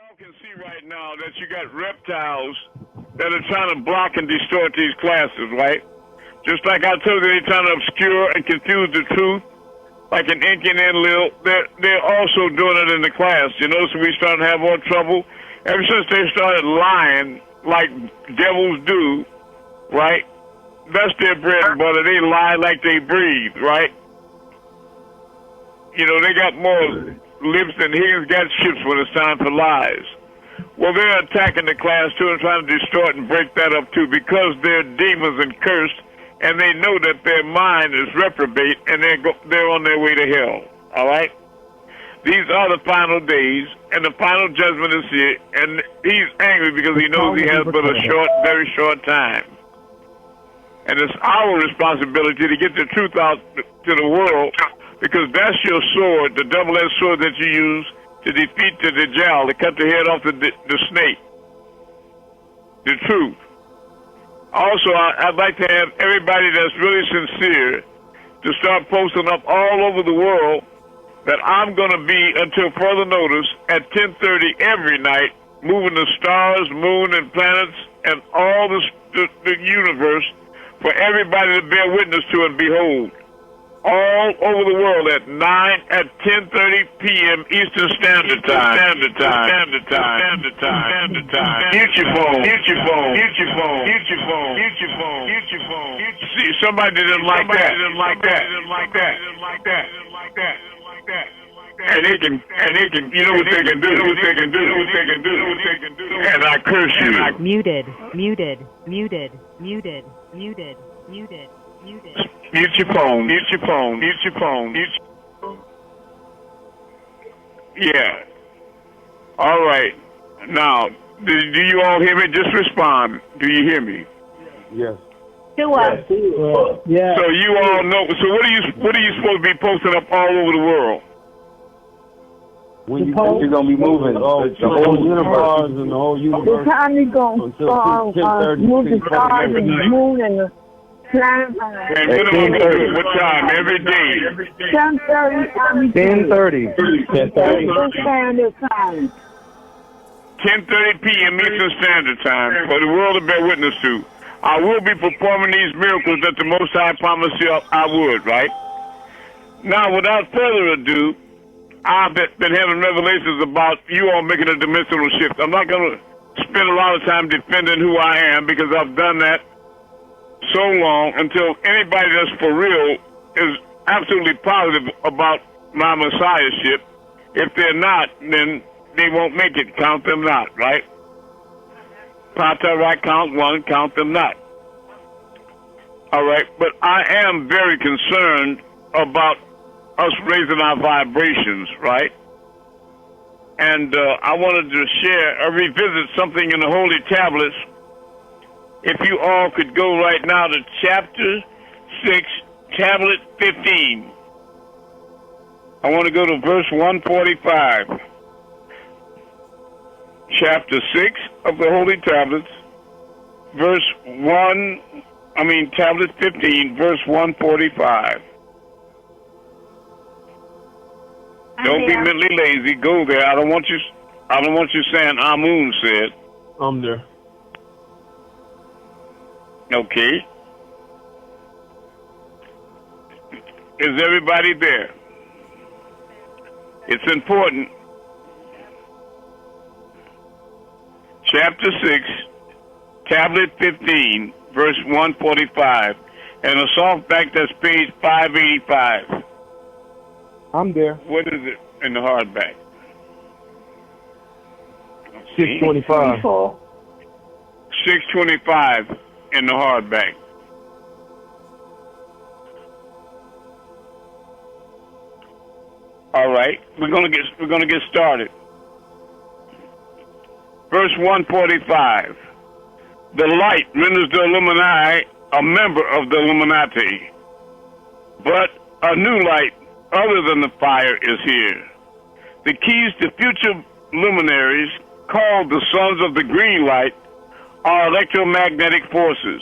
all can see right now that you got reptiles that are trying to block and distort these classes, right? Just like I told you, they're trying to obscure and confuse the truth, like an Incan Lil. They're also doing it in the class, you know, so we starting to have more trouble. Ever since they started lying like devils do, right? That's their bread and butter. They lie like they breathe, right? You know, they got more lips than Higgins got ships when it's time for lies. Well, they're attacking the class, too, and trying to distort and break that up, too, because they're demons and cursed, and they know that their mind is reprobate, and they're on their way to hell, all right? These are the final days, and the final judgment is here, and he's angry because he knows he has but a very short time. And it's our responsibility to get the truth out to the world, because that's your sword, the double-edged sword that you use to defeat the Dajjal, to cut the head off the snake. The truth. Also, I'd like to have everybody that's really sincere to start posting up all over the world that I'm going to be, until further notice, at 10:30 every night, moving the stars, moon, and planets, and all the universe for everybody to bear witness to and behold. All over the world at 10:30 p.m. Eastern Standard Time. Mute your phone. See, somebody didn't like that. And they can, you know what they can do. And I curse you. Muted. Mute your phone. Yeah. All right. Now, do you all hear me? Just respond. Do you hear me? Yes. Sure. Yeah. So you all know. So what are you supposed to be posting up all over the world? When you think you're gonna be moving the whole universe and the whole universe. The time you're gonna move the stars and the moon and the planets. And what time? Every day. 10:30. 10:30. Standard time. 10:30 p.m. Eastern Standard Time for the world to bear witness to. I will be performing these miracles that the Most High promised you I would, right? Now, without further ado, I've been having revelations about you all making a dimensional shift. I'm not going to spend a lot of time defending who I am, because I've done that so long until anybody that's for real is absolutely positive about my messiahship. If they're not, then they won't make it. Count them not, right? Patarak, count one, count them not. All right, but I am very concerned about us raising our vibrations, right? And I wanted to share or revisit something in the Holy Tablets. If you all could go right now to chapter 6, tablet 15. I want to go to verse 145. Chapter 6 of the Holy Tablets, tablet 15, verse 145. Don't be mentally lazy. Go there. I don't want you saying Amun said. I'm there. Okay. Is everybody there? It's important. Chapter 6, tablet 15, verse 145. And a softback, that's page 585. I'm there. What is it in the hardback? 625. 625 in the hardback. All right, we're gonna get started. Verse 145. The light renders the Illuminati a member of the Illuminati, but a new light other than the fire is here. The keys to future luminaries, called the sons of the green light, are electromagnetic forces.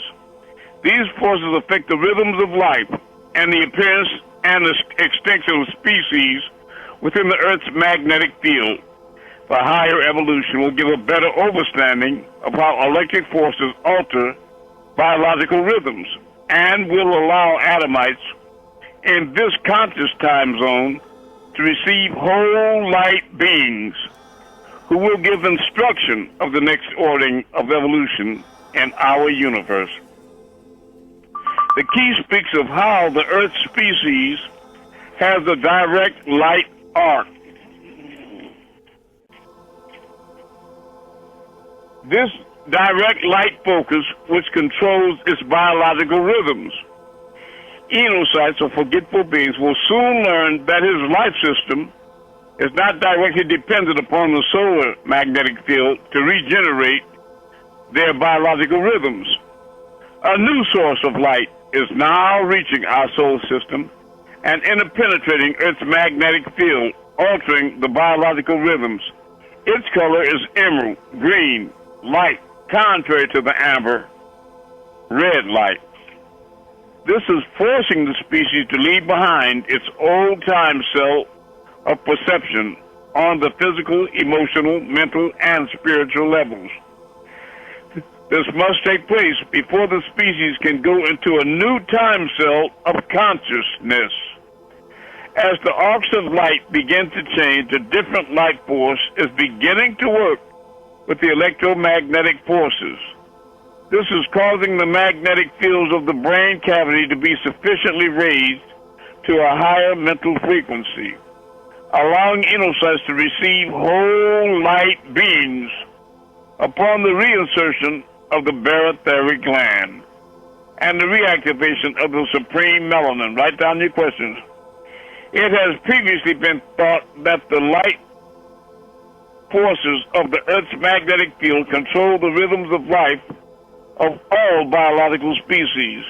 These forces affect the rhythms of life and the appearance and the extinction of species within the Earth's magnetic field. for higher evolution will give a better understanding of how electric forces alter biological rhythms and will allow atomites in this conscious time zone to receive whole light beings who will give instruction of the next ordering of evolution in our universe. The key speaks of how the Earth species has a direct light arc. This direct light focus which controls its biological rhythms. Enocytes, or forgetful beings, will soon learn that his life system is not directly dependent upon the solar magnetic field to regenerate their biological rhythms. A new source of light is now reaching our solar system and interpenetrating Earth's magnetic field, altering the biological rhythms. Its color is emerald green light, contrary to the amber red light. This is forcing the species to leave behind its old time cell of perception on the physical, emotional, mental, and spiritual levels. This must take place before the species can go into a new time cell of consciousness. As the arcs of light begin to change, a different light force is beginning to work with the electromagnetic forces. This is causing the magnetic fields of the brain cavity to be sufficiently raised to a higher mental frequency, allowing enocytes to receive whole light beings upon the reinsertion of the barotheric gland and the reactivation of the supreme melanin. Write down your questions. It has previously been thought that the light forces of the Earth's magnetic field control the rhythms of life of all biological species,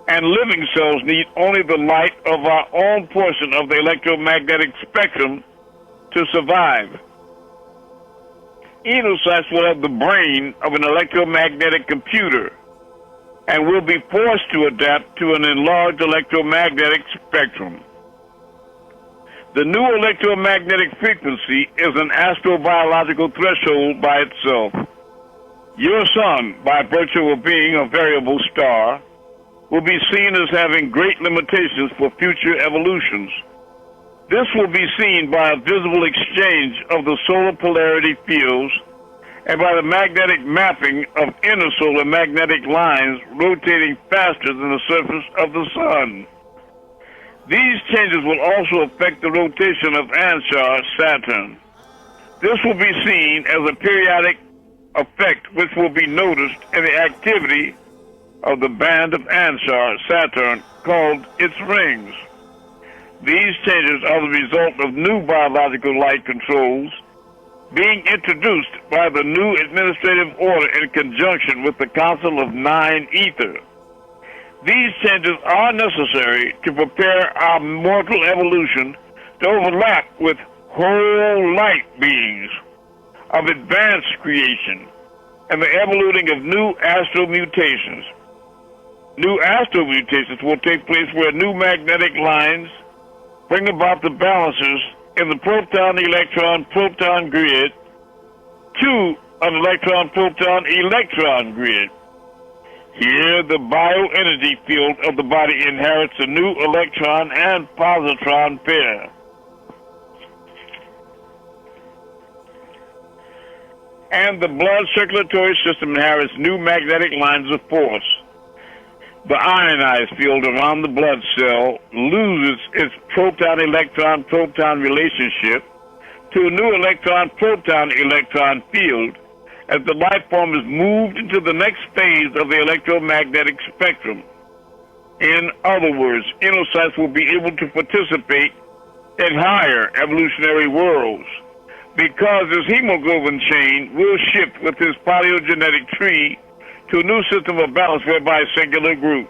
and living cells need only the light of our own portion of the electromagnetic spectrum to survive. Enocytes will have the brain of an electromagnetic computer and will be forced to adapt to an enlarged electromagnetic spectrum. The new electromagnetic frequency is an astrobiological threshold by itself. Your sun, by virtue of being a variable star, will be seen as having great limitations for future evolutions. This will be seen by a visible exchange of the solar polarity fields and by the magnetic mapping of inner solar magnetic lines rotating faster than the surface of the sun. These changes will also affect the rotation of Anshar Saturn. This will be seen as a periodic effect which will be noticed in the activity of the band of Anshar Saturn called its rings. These changes are the result of new biological light controls being introduced by the new administrative order in conjunction with the Council of Nine Ether. These changes are necessary to prepare our mortal evolution to overlap with whole light beings of advanced creation and the evoluting of new astral mutations. New astral mutations will take place where new magnetic lines bring about the balances in the proton-electron-proton grid to an electron-proton-electron grid. Here, the bioenergy field of the body inherits a new electron and positron pair. And the blood circulatory system inherits new magnetic lines of force. The ionized field around the blood cell loses its proton-electron-proton relationship to a new electron-proton-electron field as the life form is moved into the next phase of the electromagnetic spectrum. In other words, enocytes will be able to participate in higher evolutionary worlds because his hemoglobin chain will shift with his phylogenetic tree to a new system of balance whereby singular group.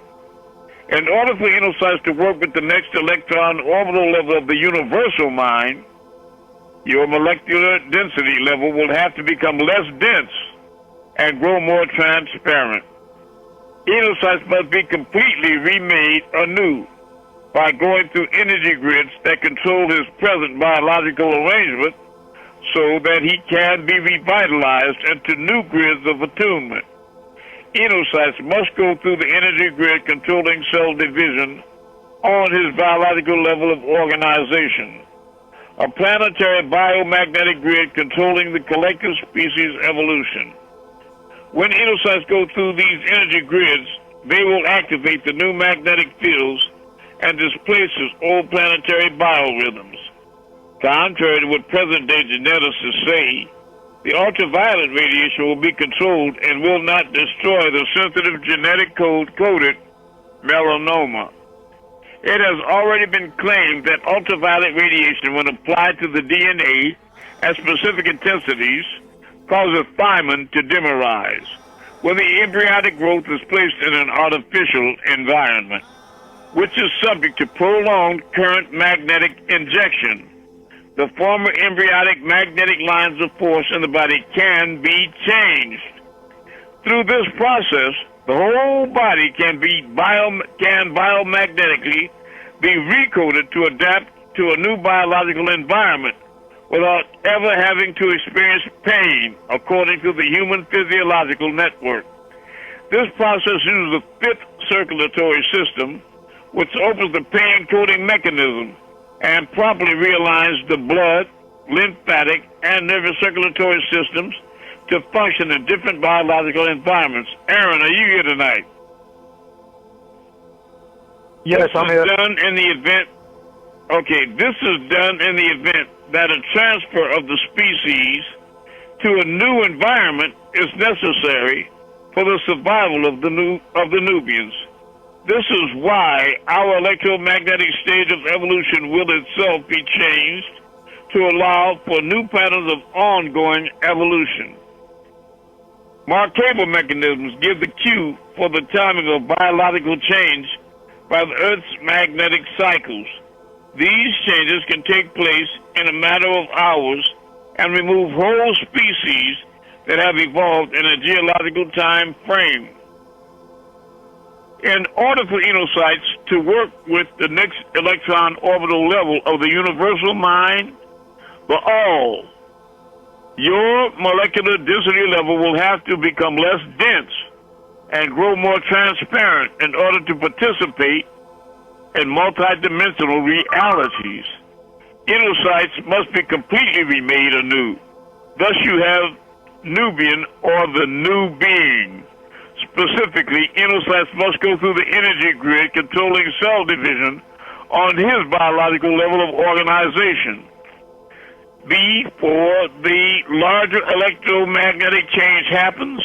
In order for enocytes to work with the next electron orbital level of the universal mind, your molecular density level will have to become less dense and grow more transparent. Enocytes must be completely remade anew by going through energy grids that control his present biological arrangement so that he can be revitalized into new grids of attunement. Enocytes must go through the energy grid controlling cell division on his biological level of organization, a planetary biomagnetic grid controlling the collective species evolution. When enocytes go through these energy grids, they will activate the new magnetic fields and displace old planetary biorhythms. Contrary to what present-day geneticists say, the ultraviolet radiation will be controlled and will not destroy the sensitive genetic code-coded melanoma. It has already been claimed that ultraviolet radiation, when applied to the DNA at specific intensities, causes thymin to dimerize, when the embryonic growth is placed in an artificial environment, which is subject to prolonged current magnetic injection. The former embryonic magnetic lines of force in the body can be changed. Through this process, the whole body can biomagnetically be recoded to adapt to a new biological environment without ever having to experience pain, according to the human physiological network. This process uses the fifth circulatory system, which opens the pain-coding mechanism and properly realigns the blood, lymphatic, and nervous circulatory systems to function in different biological environments. Aaron, are you here tonight? Yes, I'm here. This is done in the event that a transfer of the species to a new environment is necessary for the survival of the Nubians. This is why our electromagnetic stage of evolution will itself be changed to allow for new patterns of ongoing evolution. Markable mechanisms give the cue for the timing of biological change by the Earth's magnetic cycles. These changes can take place in a matter of hours and remove whole species that have evolved in a geological time frame. In order for enocytes to work with the next electron orbital level of the universal mind, the all, your molecular density level will have to become less dense and grow more transparent in order to participate in multidimensional realities. Enocytes must be completely remade anew. Thus you have Nubian, or the new being. Specifically, enocytes must go through the energy grid controlling cell division on his biological level of organization. Before the larger electromagnetic change happens,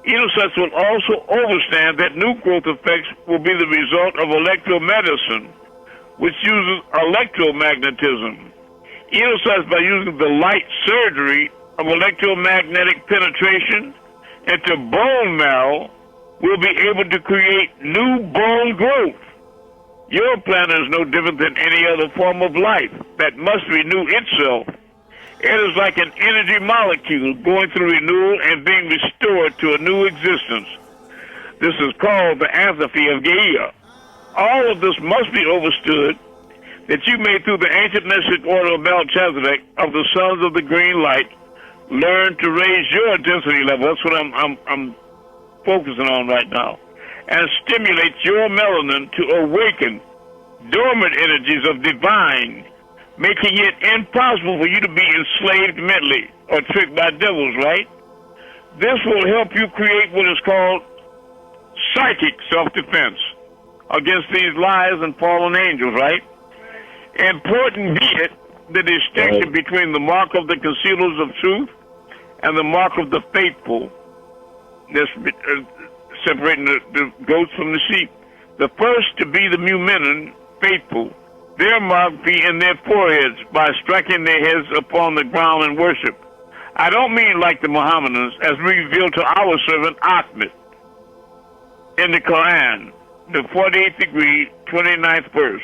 enocytes will also understand that new growth effects will be the result of electromedicine, which uses electromagnetism. Enocytes, by using the light surgery of electromagnetic penetration into bone marrow, will be able to create new bone growth. Your planet is no different than any other form of life that must renew itself. It is like an energy molecule going through renewal and being restored to a new existence. This is called the antrophy of Gaia. All of this must be understood that you may, through the ancient mystic order of Melchizedek of the Sons of the Green Light, learn to raise your density level. That's what I'm focusing on right now, and stimulate your melanin to awaken dormant energies of divine, making it impossible for you to be enslaved mentally or tricked by devils, right? This will help you create what is called psychic self-defense against these lies and fallen angels, right? Important be it the distinction between the mark of the concealers of truth and the mark of the faithful, this separating the goats from the sheep. The first to be the Mu'minin, faithful, their mark be in their foreheads by striking their heads upon the ground in worship. I don't mean like the Mohammedans, as revealed to our servant Ahmed in the Quran, the 48th degree, 29th verse,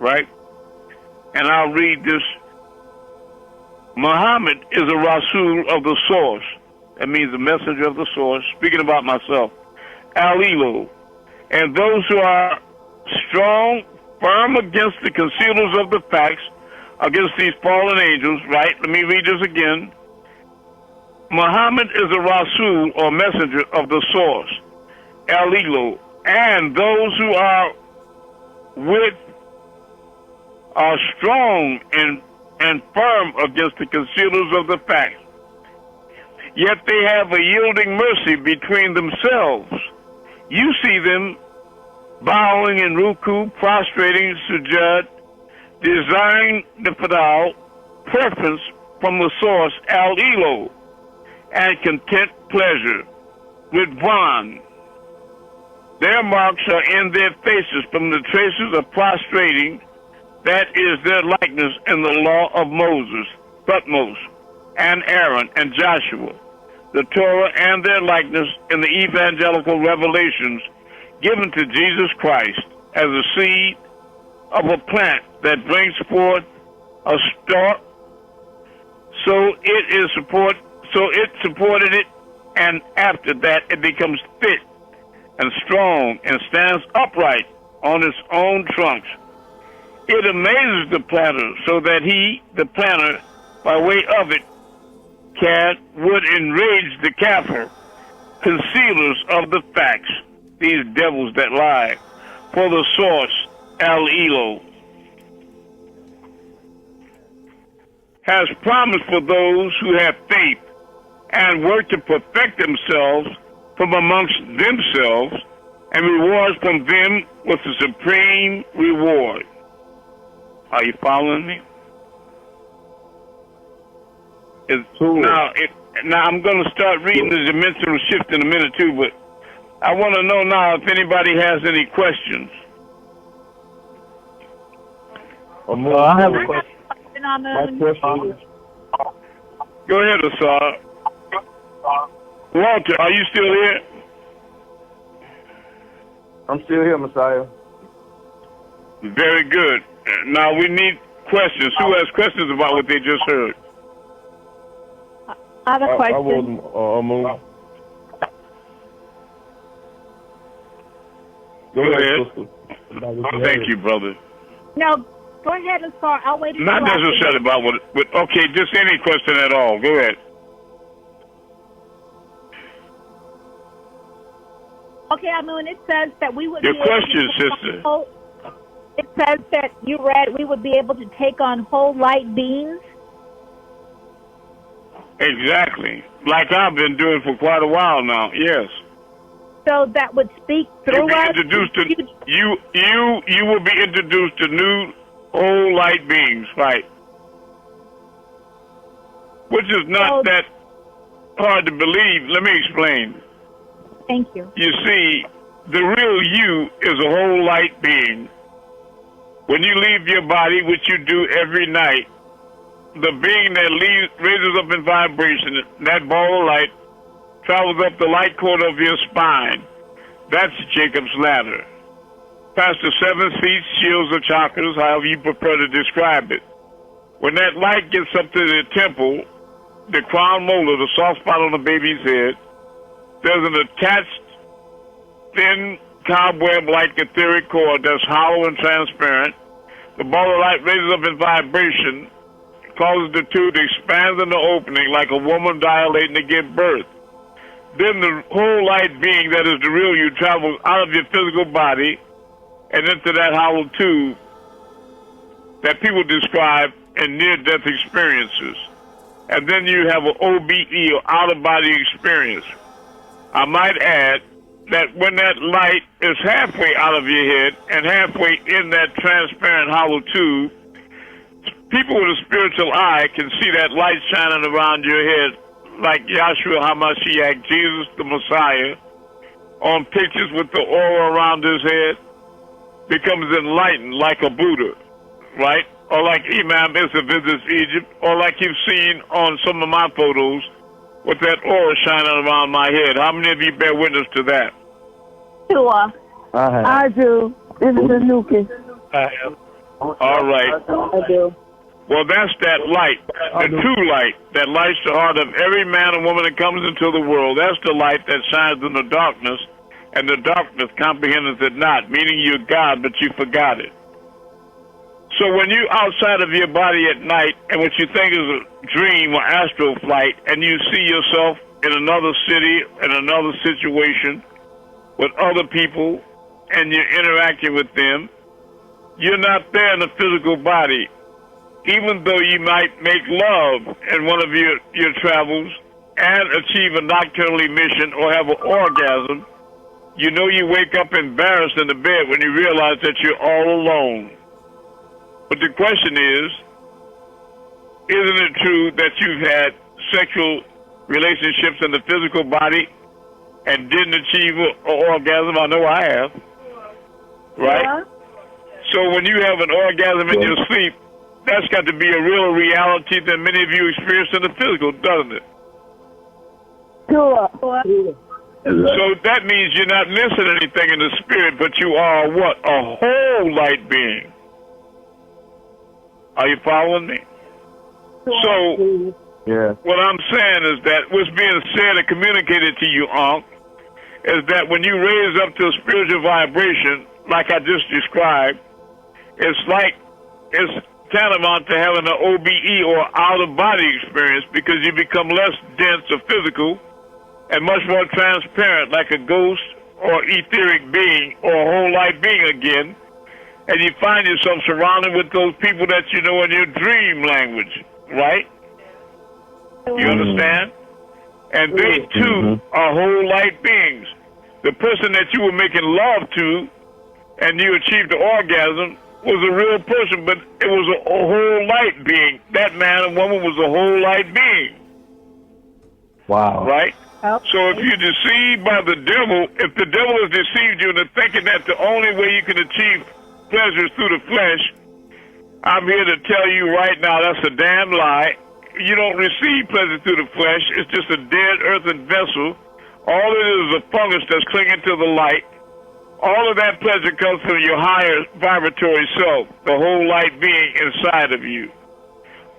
right? And I'll read this. Muhammad is a Rasul of the source. That means the messenger of the source, speaking about myself. Al-Elo. And those who are strong, firm against the concealers of the facts, against these fallen angels, right? Let me read this again. Muhammad is a Rasul or messenger of the source, El-Elo, and those who are with are strong and firm against the concealers of the fact. Yet they have a yielding mercy between themselves. You see them bowing in ruku, prostrating sujud, desiring the fadal, preference from the source, Al-Elo, and content pleasure with Van. Their marks are in their faces from the traces of prostrating, that is their likeness in the law of Moses, Thutmose, and Aaron, and Joshua, the Torah, and their likeness in the evangelical revelations given to Jesus Christ as a seed of a plant that brings forth a stalk. So it supported it, and after that it becomes fit and strong and stands upright on its own trunks. It amazes the planter so that he, the planter, by way of it, would enrage the kafir, concealers of the facts, these devils that lie, for the source, Al-Elo, has promised for those who have faith and work to perfect themselves from amongst themselves, and rewards from them with the supreme reward. Are you following me? Now I'm going to start reading the dimensional shift in a minute too, but I want to know now if anybody has any questions. I have a question. My question is, Go ahead, Asad. Walter, are you still here? I'm still here, Messiah. Very good. Now we need questions. Who has questions about what they just heard? I have a question. I wasn't, Amun. Go ahead. Sister. Thank you, brother. No, go ahead, Asar. I'll wait. Not necessarily about what, okay, just any question at all. Go ahead. Okay, Amun, it says that we would Your be able question, to sister. It says that you read we would be able to take on whole light beings. Exactly. Like I've been doing for quite a while now. Yes. So that would speak You'll through be us. introduced to you will be introduced to new whole light beings, right? Which is not that hard to believe. Let me explain. Thank you. You see, the real you is a whole light being. When you leave your body, which you do every night, the being that raises up in vibration, that ball of light, travels up the light cord of your spine. That's Jacob's ladder. Past the 7 feet, shields or chakras, however you prefer to describe it. When that light gets up to the temple, the crown molar, the soft spot on the baby's head, there's an attached thin cobweb-like etheric cord that's hollow and transparent. The ball of light raises up in vibration, causes the tube to expand in the opening like a woman dilating to give birth. Then the whole light being that is the real you travels out of your physical body and into that hollow tube that people describe in near-death experiences. And then you have an OBE, or out-of-body experience. I might add that when that light is halfway out of your head and halfway in that transparent hollow tube, people with a spiritual eye can see that light shining around your head like Yahshua HaMashiach, Jesus the Messiah, on pictures with the aura around his head, becomes enlightened like a Buddha, right? Or like Imam Issa visits Egypt, or like you've seen on some of my photos with that aura shining around my head. How many of you bear witness to that? Sure. I do. This is a new kid. I have. All right. I do. Well, that's that light, the true light that lights the heart of every man and woman that comes into the world. That's the light that shines in the darkness, and the darkness comprehendeth it not, meaning you're God, but you forgot it. So when you're outside of your body at night and what you think is a dream or astral flight, and you see yourself in another city, in another situation, with other people, and you're interacting with them, you're not there in the physical body. Even though you might make love in one of your travels and achieve a nocturnal emission or have an orgasm, you know you wake up embarrassed in the bed when you realize that you're all alone. But the question is, isn't it true that you've had sexual relationships in the physical body and didn't achieve an orgasm? I know I have. Right? Yeah. So when you have an orgasm in your sleep, that's got to be a real reality that many of you experience in the physical, doesn't it? Sure. So that means you're not missing anything in the spirit, but you are what? A whole light being. Are you following me? So, what I'm saying is that what's being said and communicated to you, Unc, is that when you raise up to a spiritual vibration, like I just described, it's tantamount to having an OBE or out-of-body experience because you become less dense or physical and much more transparent, like a ghost or etheric being or a whole light being again, and you find yourself surrounded with those people that you know in your dream language, right? You understand? And they, too, are whole light beings. The person that you were making love to and you achieved the orgasm was a real person, but it was a whole light being. That man and woman was a whole light being. Wow. Right? So if you're deceived by the devil, if the devil has deceived you into thinking that the only way you can achieve pleasure is through the flesh, I'm here to tell you right now that's a damn lie. You don't receive pleasure through the flesh. It's just a dead earthen vessel. All it is a fungus that's clinging to the light. All of that pleasure comes from your higher vibratory self, the whole light being inside of you.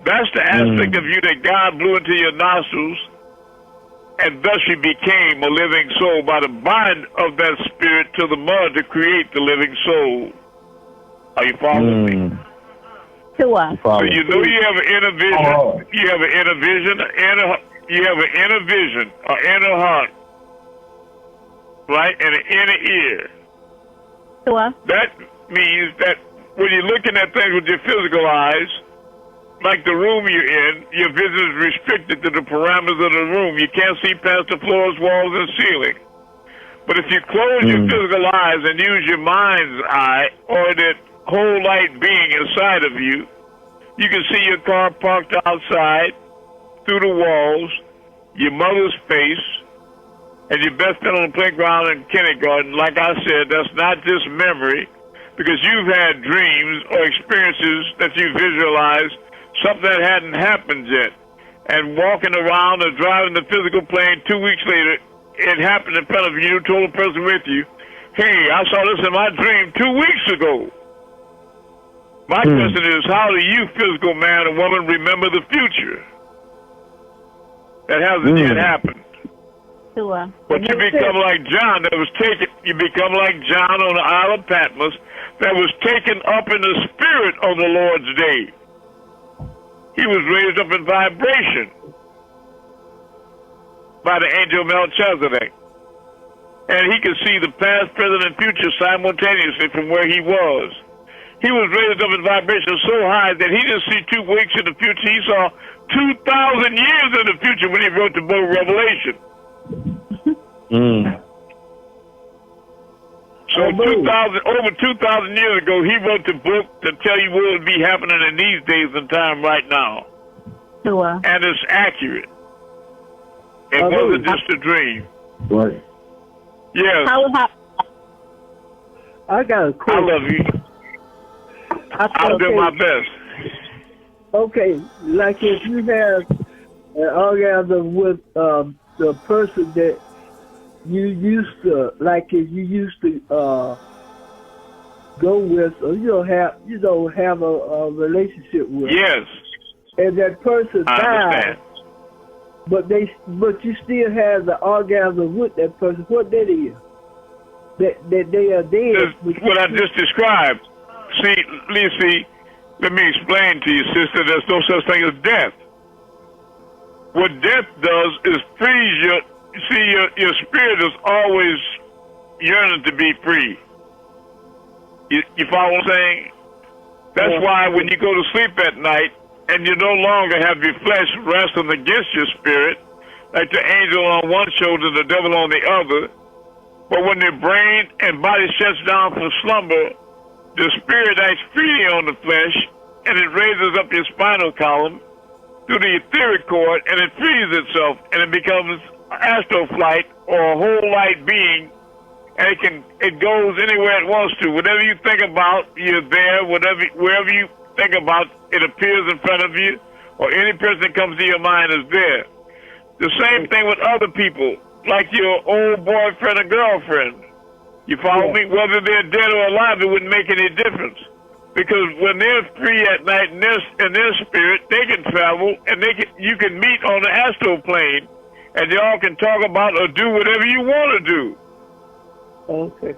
That's the aspect of you that God blew into your nostrils, and thus you became a living soul by the bind of that spirit to the mud to create the living soul. Are you following me? Sure. So you know you have an inner vision. You have an inner vision. You have an inner vision, an inner heart, right, and an inner ear. Sure. That means that when you're looking at things with your physical eyes, like the room you're in, your vision is restricted to the parameters of the room. You can't see past the floors, walls, and ceiling. But if you close your physical eyes and use your mind's eye or that whole light being inside of you, you can see your car parked outside, through the walls, your mother's face, and your best friend on the playground in kindergarten. Like I said, that's not just memory, because you've had dreams or experiences that you visualized, something that hadn't happened yet. And walking around or driving the physical plane 2 weeks later, it happened in front of you, told the person with you, hey, I saw this in my dream 2 weeks ago. My question is, how do you, physical man and woman, remember the future? That hasn't yet happened. Sure. But you become like John that was taken, you become like John on the Isle of Patmos that was taken up in the spirit on the Lord's day. He was raised up in vibration by the angel Melchizedek. And he could see the past, present, and future simultaneously from where he was. He was raised up in vibration so high that he didn't see 2 weeks in the future. He saw 2,000 years in the future when he wrote the book of Revelation. So over 2,000 years ago, he wrote the book to tell you what would be happening in these days and time right now. Sure. And it's accurate. It wasn't just a dream. Right. Yes. I got a question. I love you. I'll do my best. Okay, like if you have an orgasm with the person that you used to, like if you used to go with, or you don't have a relationship with. Yes. And that person died, but you still have the orgasm with that person. What that is? That they are dead. What I just described. See, Let me explain to you, sister, there's no such thing as death. What death does is frees your spirit is always yearning to be free. You follow what I'm saying? That's why when you go to sleep at night and you no longer have your flesh wrestling against your spirit, like the angel on one shoulder, the devil on the other, but when the brain and body shuts down for slumber, the spirit acts freely on the flesh, and it raises up your spinal column through the etheric cord, and it frees itself, and it becomes astral flight or a whole light being, and it goes anywhere it wants to. Whatever you think about, you're there. Wherever you think about, it appears in front of you, or any person that comes to your mind is there. The same thing with other people, like your old boyfriend or girlfriend. You follow me? Whether they're dead or alive, it wouldn't make any difference. Because when they're free at night in their spirit, they can travel, and you can meet on the astral plane, and y'all can talk about or do whatever you want to do. Okay.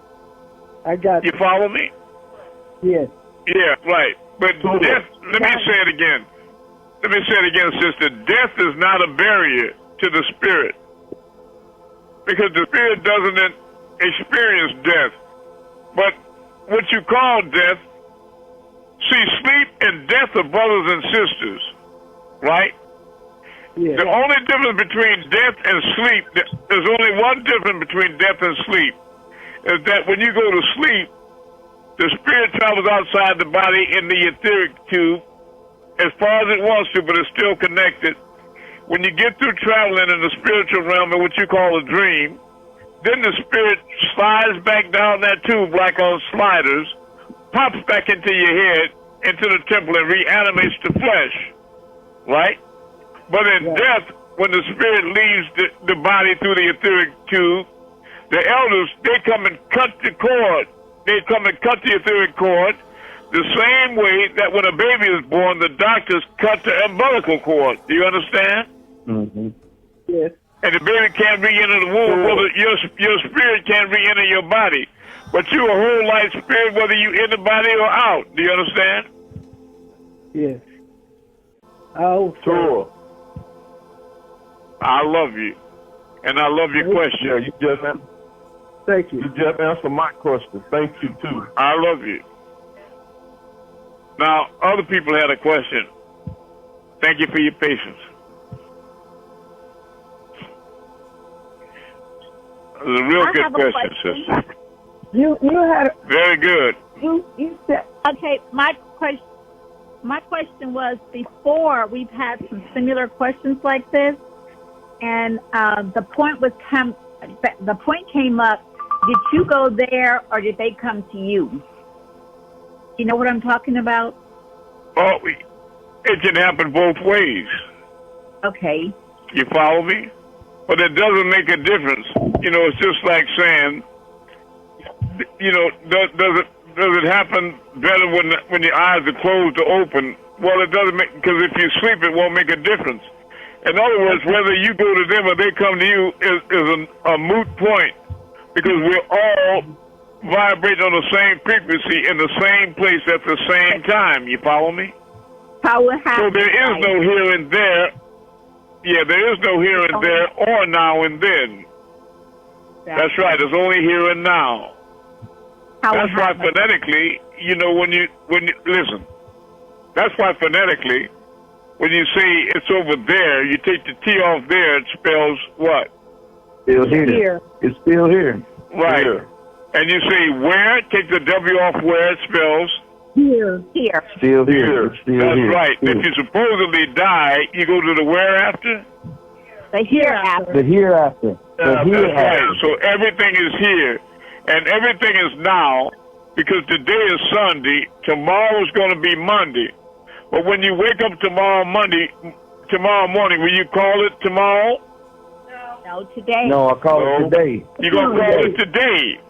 I got you. Follow me? Yes. Yeah, right. But death, let me say it again. Let me say it again, sister. Death is not a barrier to the spirit. Because the spirit doesn't experience death. But what you call death, see, sleep and death are brothers and sisters, right? Yeah. The only difference between death and sleep, there's only one difference between death and sleep, is that when you go to sleep, the spirit travels outside the body in the etheric tube as far as it wants to, but it's still connected. When you get through traveling in the spiritual realm in what you call a dream, then the spirit slides back down that tube like on sliders, pops back into your head, into the temple, and reanimates the flesh, right? But in death, when the spirit leaves the body through the etheric tube, the elders, they come and cut the cord. They come and cut the etheric cord the same way that when a baby is born, the doctors cut the umbilical cord. Do you understand? Mm-hmm. Yes. And the baby can't re-enter the womb, whether your spirit can't re-enter your body. But you're a whole life spirit, whether you in the body or out. Do you understand? Yes. Oh, sure. I love you. And I love your question. Yeah, you just thank you. You just answered my question. Thank you, too. I love you. Now, other people had a question. Thank you for your patience. It was a real good question, sister. You had very good. You said okay. My question was, before we've had some similar questions like this, and the point came up. Did you go there, or did they come to you? You know what I'm talking about? Oh, it can happen both ways. Okay. You follow me? But it doesn't make a difference. You know, it's just like saying, you know, does it happen better when your eyes are closed or open? Well, it doesn't make, because if you sleep, it won't make a difference. In other words, whether you go to them or they come to you is a moot point, because we're all vibrating on the same frequency in the same place at the same time. You follow me? How it happens? So there is no here and there. Yeah, there is no here and there or now and then. That's right. It's only here and now. That's why phonetically, you know, when you listen. That's why phonetically, when you say it's over there, you take the T off there. It spells what? Still here. It's still here. Right. Here. And you say where? Take the W off where. It spells here. Still here. It's still That's here. right. Here. If you supposedly die, you go to the where after? The hereafter. The hereafter. That's right. So everything is here, and everything is now, because today is Sunday. Tomorrow is going to be Monday. But when you wake up tomorrow morning, will you call it tomorrow? No, today. No, I call it today. You're going to call it today.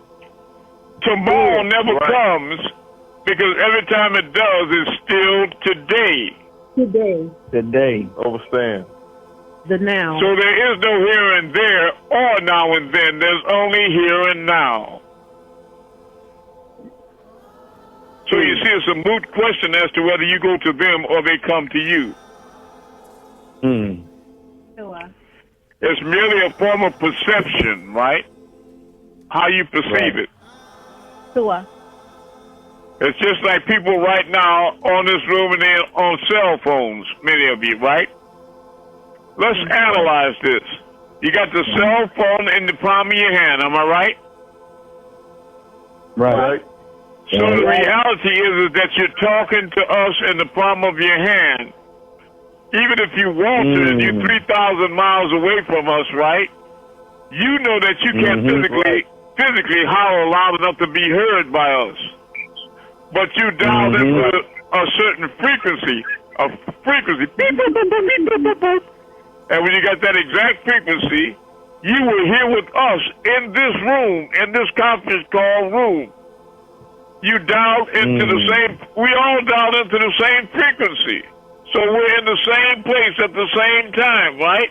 Tomorrow never comes, because every time it does, it's still today. Today. Overstand. The now. So there is no here and there or now and then. There's only here and now. So you see, it's a moot question as to whether you go to them or they come to you. Sure. It's merely a form of perception, right? How you perceive it. Sure. It's just like people right now on this room and they're on cell phones, many of you, right? Let's analyze this. You got the cell phone in the palm of your hand, am I right? Right. So the reality is that you're talking to us in the palm of your hand. Even if you want to, and you're 3,000 miles away from us, right? You know that you can't physically holler loud enough to be heard by us. But you dialed into a certain frequency, beep, beep, beep, beep, beep, beep. And when you got that exact frequency, you were here with us in this room, in this conference call room. You dialed into the same, we all dialed into the same frequency. So we're in the same place at the same time, right?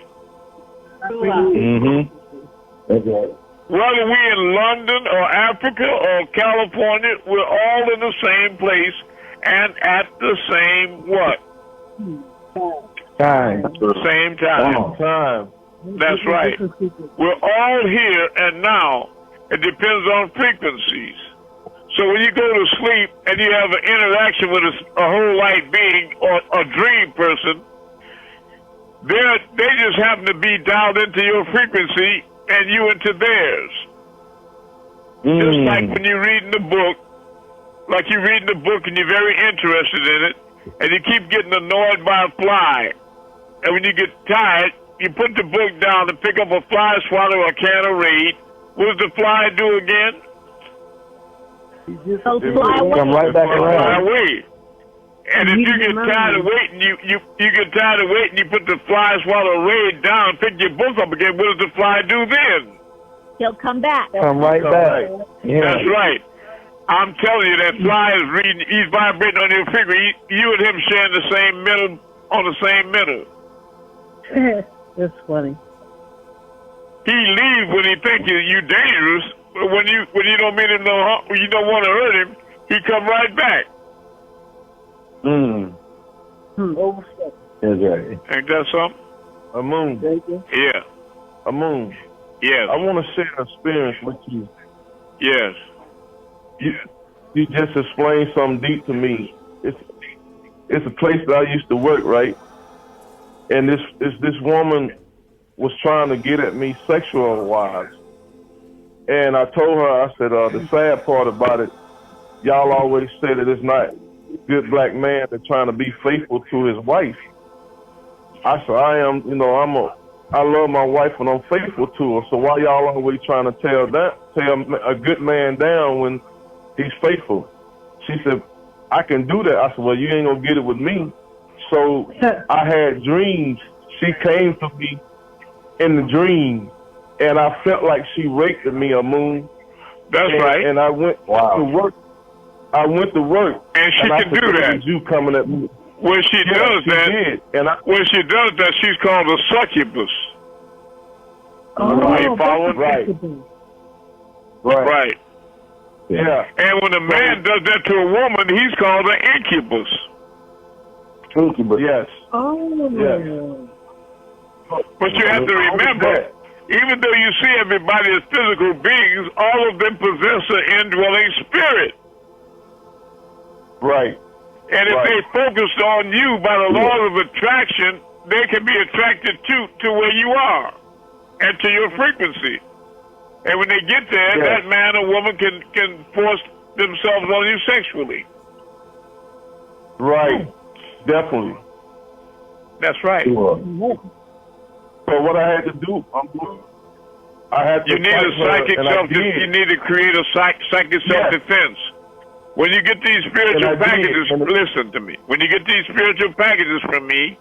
Okay. Whether we're in London or Africa or California, we're all in the same place and at the same what? Time. Same time. Time. That's right. We're all here and now. It depends on frequencies. So when you go to sleep and you have an interaction with a whole light being or a dream person, they just happen to be dialed into your frequency and you into theirs. Just like when you're reading the book, like you're reading the book and you're very interested in it, and you keep getting annoyed by a fly. And when you get tired, you put the book down and pick up a fly swatter or a can of Raid. What does the fly do again? Fly away. Come right back Fly around. away. And if you get tired of waiting, you get tired of waiting, you put the fly swatter Raid down, pick your book up again. What does the fly do then? He'll come back. Come right back. Yeah. That's right. I'm telling you, that fly is reading, he's vibrating on your frequency. You and him sharing the same middle, on the same middle. That's funny. He leaves when he thinks you dangerous, but when you don't mean him no harm, when you don't want to hurt him, he come right back. Overstep. That's right. Ain't that something? Amun. Yeah. Amun. Yes. I want to share an experience with you. Yes. You just explained something deep to me. It's a place that I used to work, right? And this woman was trying to get at me sexual wise. And I told her, I said, the sad part about it, y'all always say that it's not good black man that's trying to be faithful to his wife. I said, I am, I love my wife and I'm faithful to her. So why y'all always trying to tear a good man down when he's faithful? She said, I can do that. I said, well, you ain't gonna get it with me. So I had dreams. She came to me in the dream, and I felt like she raped me, Amun. That's right. And I went to work. And she can do that. You coming at me. When she does that, when she does that, she's called a succubus. Are you following? Right. Yeah. And when a man does that to a woman, he's called an incubus. Incubus. Yes. Oh. Yes. But you have to remember, even though you see everybody as physical beings, all of them possess an indwelling spirit. Right. And if they focused on you by the law of attraction, they can be attracted to where you are and to your frequency. And when they get there, that man or woman can force themselves on you sexually. Right. Definitely. That's right. Sure. So what I had to do, I had to. You need a psychic you need to create a psychic self-defense. When you get these spiritual packages, listen to me. When you get these spiritual packages from me,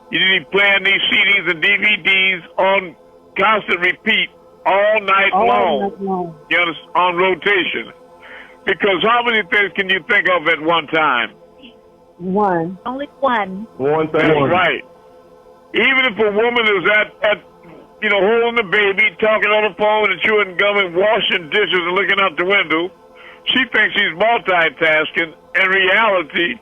you need to play these CDs and DVDs on constant repeat all night long. You understand? On rotation. Because how many things can you think of at one time? One. Only one. One thing. That's right. Even if a woman is at holding the baby, talking on the phone and chewing gum and washing dishes and looking out the window, she thinks she's multitasking, in reality,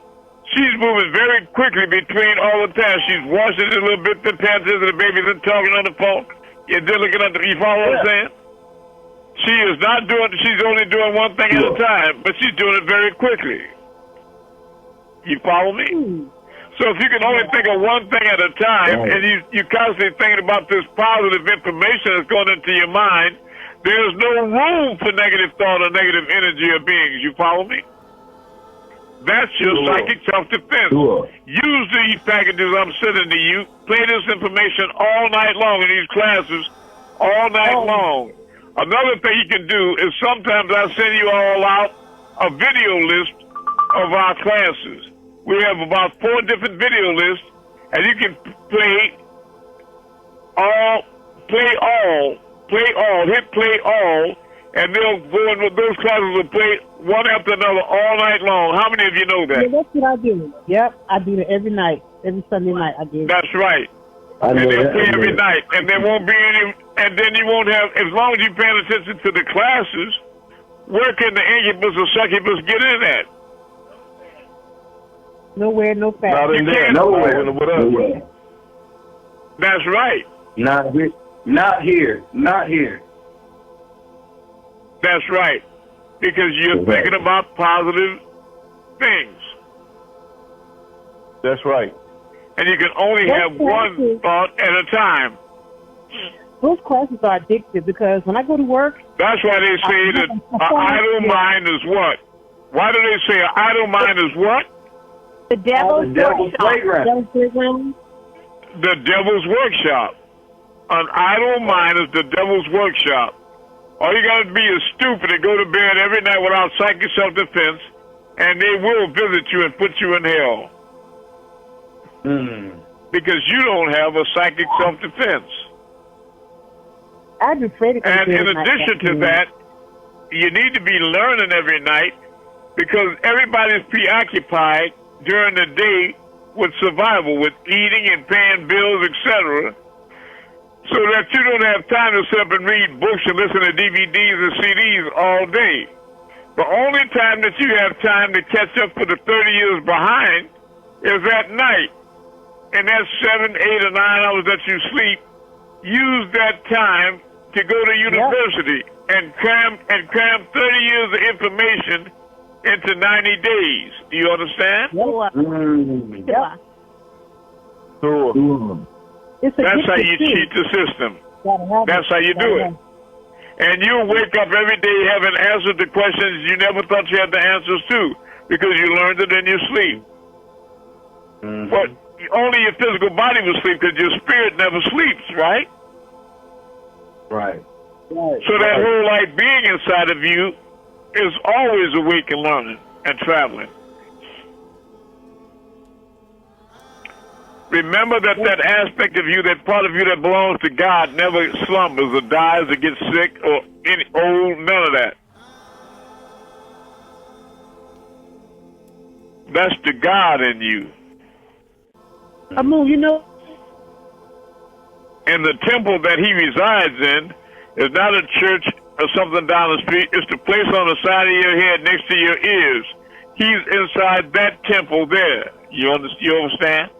she's moving very quickly between all the time. She's washing it a little bit, then paying attention to the babies and talking on the phone. You're then looking at you follow what I'm saying? She is not doing, she's only doing one thing at a time, but she's doing it very quickly. You follow me? So if you can only think of one thing at a time, and you constantly thinking about this positive information that's going into your mind, there's no room for negative thought or negative energy or beings. You follow me? That's your psychic self-defense. Use these packages I'm sending to you. Play this information all night long in these classes, all night long. Another thing you can do is sometimes I send you all out a video list of our classes. We have about 4 different video lists, and you can play all, hit play all, and they'll go in with those classes will play one after another all night long. How many of you know that? Yeah, that's what I do. Yep, I do it every night, every Sunday night. I do. That's right. And they'll play every night, and there won't be any. And then you won't have, as long as you're paying attention to the classes, where can the incubus or succubus get in at? Nowhere, no fact. Not in there. Nowhere. That's right. Not here. Not here. Not here. That's right. Because you're thinking about positive things. That's right. And you can only have one thought at a time. Those classes are addictive because when I go to work... That's why they say that an idle mind is what? Why do they say an idle mind is what? The devil's playground. The devil's workshop. An idle mind is the devil's workshop. All you got to be is stupid and go to bed every night without psychic self-defense, and they will visit you and put you in hell. Because you don't have a psychic self-defense. I'm afraid of And in addition to that, you need to be learning every night because everybody's preoccupied during the day with survival, with eating and paying bills, etc., so that you don't have time to sit up and read books and listen to DVDs and CDs all day. The only time that you have time to catch up for the 30 years behind is at night. And that's 7, 8, or 9 hours that you sleep. Use that time to go to university and cram 30 years of information into 90 days. Do you understand? Sure. That's how you cheat the system. That's how you do it. And you wake up every day having answered the questions you never thought you had the answers to because you learned it in your sleep. But only your physical body will sleep because your spirit never sleeps, right? Right. So that whole light being inside of you is always awake and learning and traveling. Remember that aspect of you, that part of you that belongs to God, never slumbers or dies or gets sick or any old, none of that. That's the God in you. Amun, you know. And the temple that he resides in is not a church or something down the street. It's the place on the side of your head next to your ears. He's inside that temple there. You understand?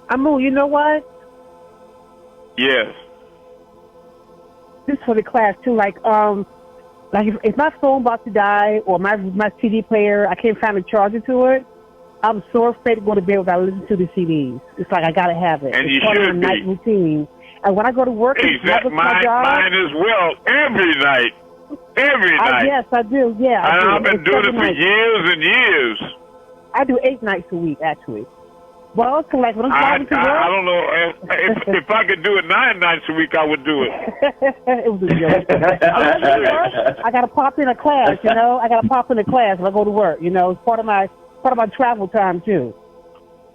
Amun, you know what? Yes. This for the class too. Like if my phone about to die or my CD player, I can't find a charger to it. I'm so afraid to go to bed without listening to the CDs. It's like I gotta have it. And it's you part should of my night routine. And when I go to work, mine as well. Every night. Every night. Yes, I do. Yeah. I've been doing it for years and years. I do 8 nights a week, actually. Well, also, like when I'm driving to work. I don't know. If I could do it 9 nights a week, I would do it. It was a joke. I got to pop in a class, you know. I got to pop in a class when I go to work. You know, it's part of my travel time too.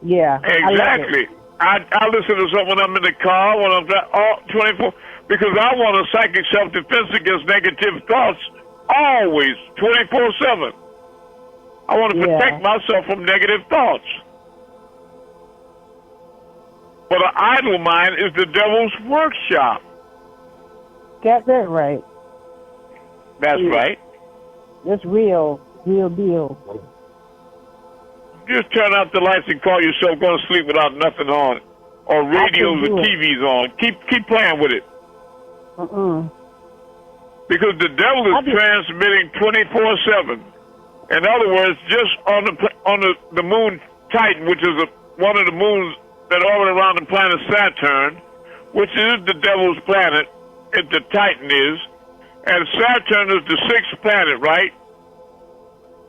Yeah. Exactly. I listen to something when I'm in the car, when I'm all 24, because I want a psychic self-defense against negative thoughts always, 24/7. I want to protect myself from negative thoughts. But an idle mind is the devil's workshop. Got that right. That's right. That's real deal. Just turn out the lights and call yourself going to sleep without nothing on, or radios or TVs on. Keep playing with it. Because the devil is transmitting 24/7. In other words, just on the moon Titan, which is one of the moons that orbit around the planet Saturn, which is the devil's planet, the Titan is, and Saturn is the sixth planet, right?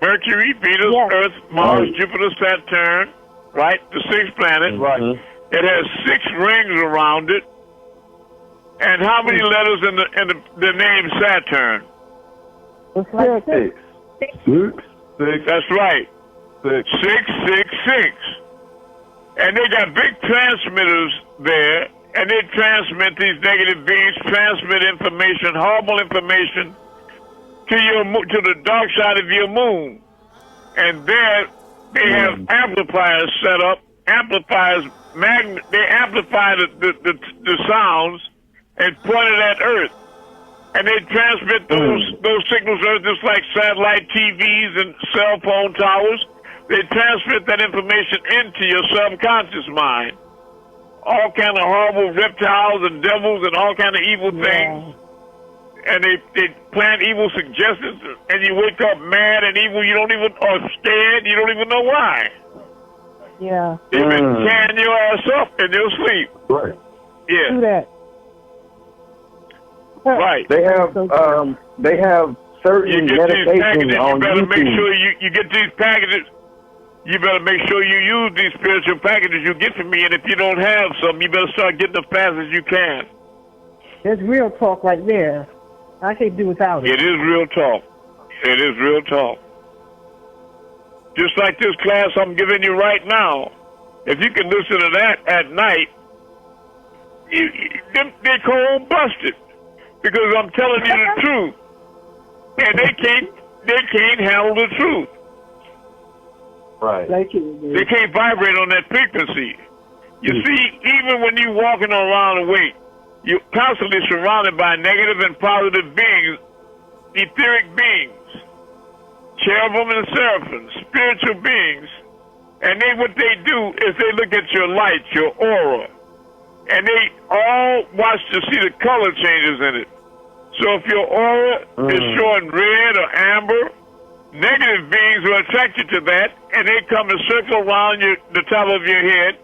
Mercury, Venus, Earth, Mars, Jupiter, Saturn, right? The sixth planet. Right. It has 6 rings around it. And how many letters in the name Saturn? It's like 6. 6. That's right. 666. And they got big transmitters there, and they transmit these negative beings, transmit information, horrible information to the dark side of your moon. And there they have amplifiers set up, they amplify the sounds and point it at Earth. And they transmit those signals to Earth just like satellite TVs and cell phone towers. They transmit that information into your subconscious mind. All kind of horrible reptiles and devils and all kind of evil things. And they plant evil suggestions, and you wake up mad and evil. You don't even, or scared. You don't even know why. Yeah. They've been tearing your ass up in your sleep. Right. Yeah. Do that. Right. They have certain meditations on You better YouTube. make sure you get these packages. You better make sure you use these spiritual packages you get from me, and if you don't have some, you better start getting them fast as you can. That's real talk right there. I can't do without it. It is real talk. It is real talk. Just like this class I'm giving you right now. If you can listen to that at night, they cold busted. Because I'm telling you the truth. And they can't handle the truth. Right. They can't vibrate on that frequency. You see, even when you're walking around awake, you're constantly surrounded by negative and positive beings, etheric beings, cherubim and seraphim, spiritual beings. And what they do is they look at your light, your aura, and they all watch to see the color changes in it. So if your aura is showing red or amber, negative beings will attract you to that, and they come and circle around the top of your head,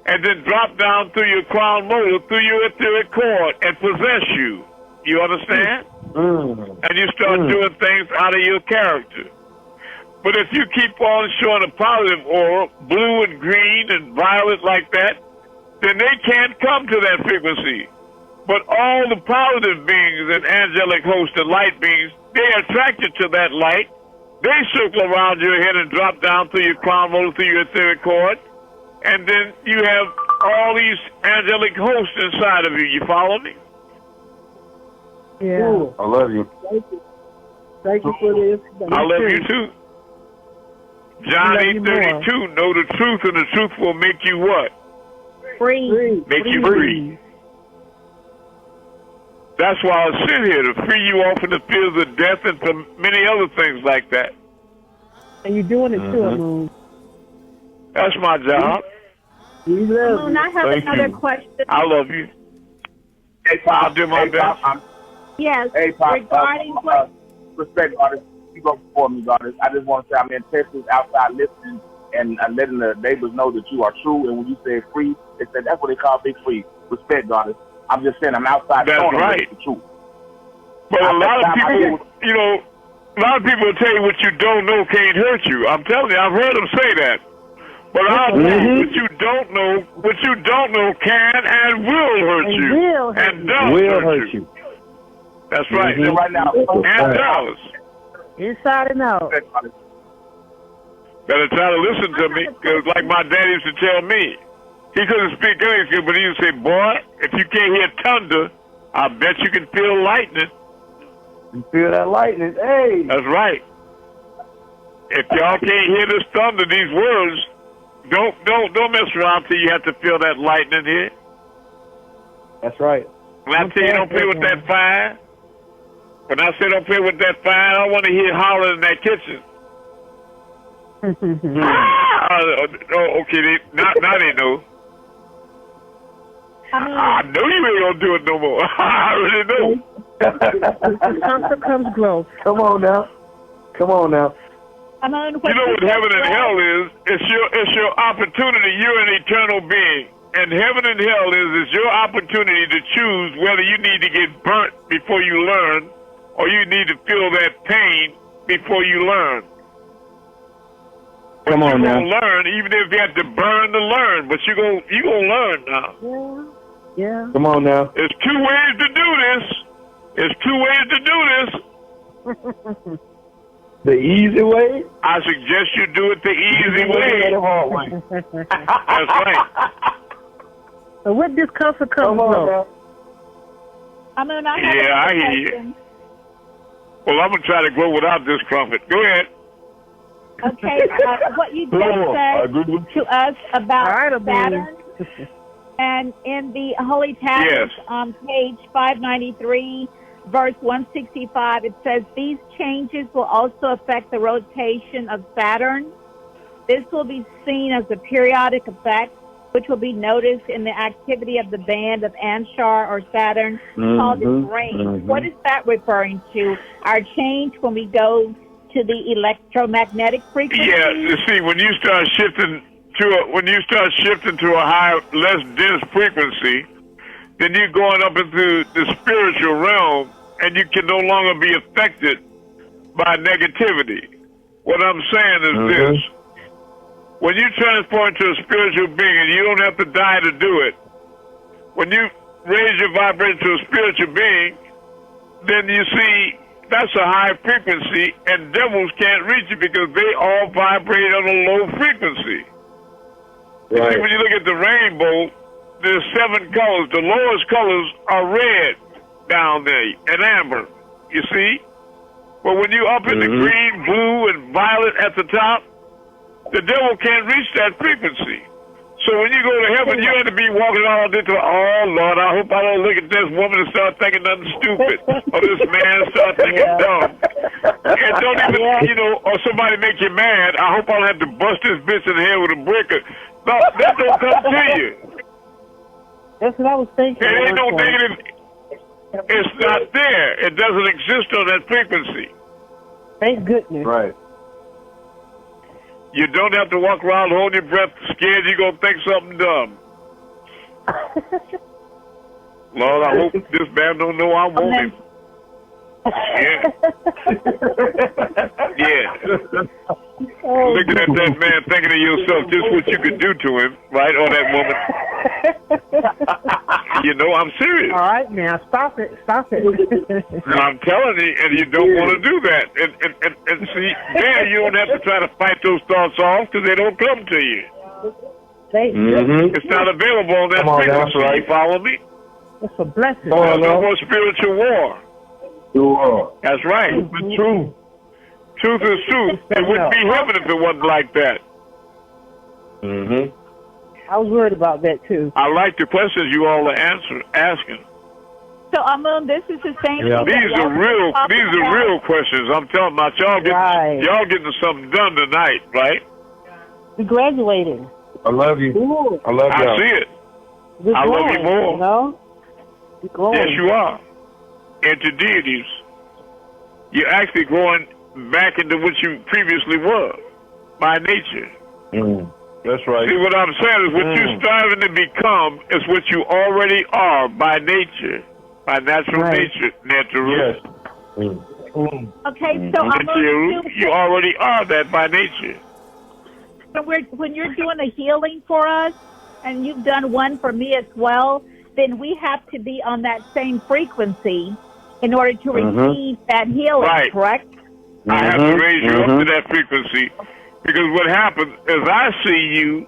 and then drop down through your crown molar, through your etheric cord, and possess you. You understand? And you start doing things out of your character. But if you keep on showing a positive aura, blue and green and violet like that, then they can't come to that frequency. But all the positive beings and angelic hosts and light beings, they are attracted to that light. They circle around your head and drop down through your crown molar, through your etheric cord. And then you have all these angelic hosts inside of you. You follow me? Yeah. I love you. Thank you for this. I love you too. John 8:32, know the truth, and the truth will make you what? Free. Make you free. That's why I sit here, to free you off from the fears of death and from many other things like that. And you're doing it too, Amun. That's my job. We love Moon, I have Thank another you. question. I love you. Hey, Pop. I'll do my best. Yes. Hey, Pop. Regarding what? Respect, artists. You go before me, artists. I just want to say I'm in Texas, outside listening, and letting the neighbors know that you are true. And when you say free, they said that's what they call big free. Respect, artists. I'm just saying I'm outside. That's right. The truth. But a lot of people, a lot of people will tell you what you don't know can't hurt you. I'm telling you, I've heard them say that. But I'll tell you, what you don't know can and will hurt you. And does hurt you. That's right. Right now, And does. Inside and out. Better try to listen to me, because like my dad used to tell me, he couldn't speak English, but he used to say, boy, if you can't hear thunder, I bet you can feel lightning. you feel that lightning. Hey. That's right. If y'all can't hear this thunder, these words, don't mess around till you have to feel that lightning here. That's right. When I tell you don't play with that fire, When I sit up here with that fire, I want to hear hollering in that kitchen. Okay, now they know. I know you ain't gonna do it no more. I already know. Comfort comes growth. Come on now. I mean, You know what heaven and hell is? It's your opportunity. You're an eternal being. And heaven and hell is your opportunity to choose whether you need to get burnt before you learn or you need to feel that pain before you learn. Come on now. You're going to learn, even if you have to burn to learn, but you're going to learn now. Yeah. Come on now. There's two ways to do this. The easy way? I suggest you do it the easy way. The hard way. That's right. So with discomfort comes growth. I mean, I hear you. Well, I'm going to try to grow without discomfort. Go ahead. Okay, what you just said to us about Saturn, and in the Holy Tablets on page 593, verse 165, it says, these changes will also affect the rotation of Saturn. This will be seen as a periodic effect, which will be noticed in the activity of the band of Anshar or Saturn called its ring. What is that referring to? Our change when we go to the electromagnetic frequency? Yeah, you see, when you start shifting to a higher, less dense frequency, then you're going up into the spiritual realm, and you can no longer be affected by negativity. What I'm saying is this. When you transform into a spiritual being, and you don't have to die to do it, when you raise your vibration to a spiritual being, then you see that's a high frequency, and devils can't reach it because they all vibrate on a low frequency. Right. See, when you look at the rainbow, there's 7 colors. The lowest colors are red down there and amber, you see? But when you're up in the green, blue, and violet at the top, the devil can't reach that frequency. So when you go to heaven, you have to be walking all into, oh, Lord, I hope I don't look at this woman and start thinking nothing stupid, or this man start thinking dumb. And don't even, or somebody make you mad, I hope I don't have to bust this bitch in the head with a brick. No, that don't come to you. That's what I was thinking. It ain't no negative. It's not there. It doesn't exist on that frequency. Thank goodness. Right. You don't have to walk around holding your breath, scared you're going to think something dumb. Lord, I hope this man don't know I want him. Yeah. Yeah. Looking at that man, thinking to yourself just what you could do to him, right, or that woman. I'm serious. All right, now, stop it. I'm telling you, and you don't want to do that. And see, there you don't have to try to fight those thoughts off because they don't come to you. It's not available on that frequency. Right. You follow me? It's a blessing. There's no more spiritual war. That's right. It's true. Truth is truth. It wouldn't be heaven if it wasn't like that. I was worried about that too. I like the questions you all are asking. So, Amun, this is the same. Yeah. These are real questions. I'm telling about y'all getting something done tonight, right? We graduating. I love you. Ooh. I love you. I see it. I love you more. Yes, you are. Into deities. You're actually going back into what you previously were by nature. That's right. See, what I'm saying is what you're striving to become is what you already are by nature, by natural nature. Natural. Yes. Okay, so you already are that by nature. So when you're doing a healing for us, and you've done one for me as well, then we have to be on that same frequency in order to receive that healing, correct? I have to raise you up to that frequency because what happens is I see you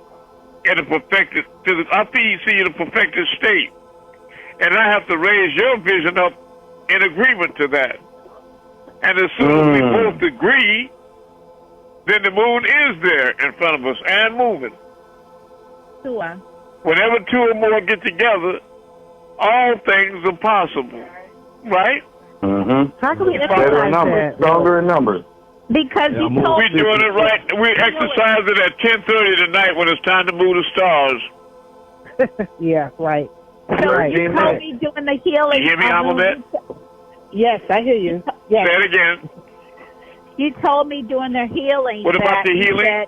in a perfected state, and I have to raise your vision up in agreement to that. And as soon as we both agree, then the moon is there in front of us and moving. Sure. Whenever 2 or more get together, all things are possible, right? How can we Better in emphasize numbers, that? stronger in numbers. Because you told We're doing it right. We exercise it at 10:30 tonight when it's time to move the stars. Yeah, right. So Right. you told me doing the healing. You hear me, Amun? Yes, I hear you. Yes. Say it again. You told me doing the healing. What about the healing?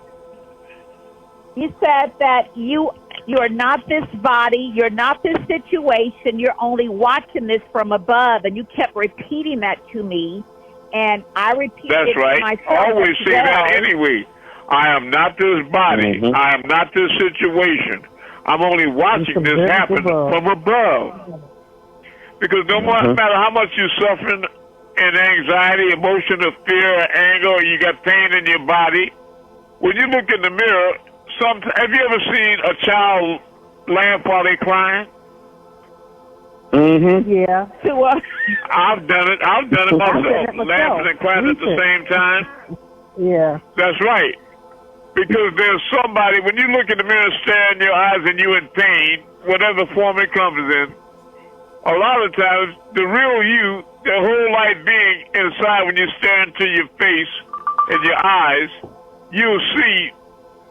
You said that you are not this body, you're not this situation, you're only watching this from above, and you kept repeating that to me, and I repeated That's it to right. myself. Always as say well. that anyway. I am not this body. I am not this situation. I'm only watching this happen from above. Because no matter how much you're suffering and anxiety, emotion of fear, or anger, or you got pain in your body, when you look in the mirror, have you ever seen a child laugh while they're crying? Yeah. I've done it. I've done it myself, laughing and crying at the same time. Yeah. That's right. Because there's somebody, when you look in the mirror, stare in your eyes, and you're in pain, whatever form it comes in, a lot of times, the real you, the whole light being inside, when you stare into your face and your eyes, you'll see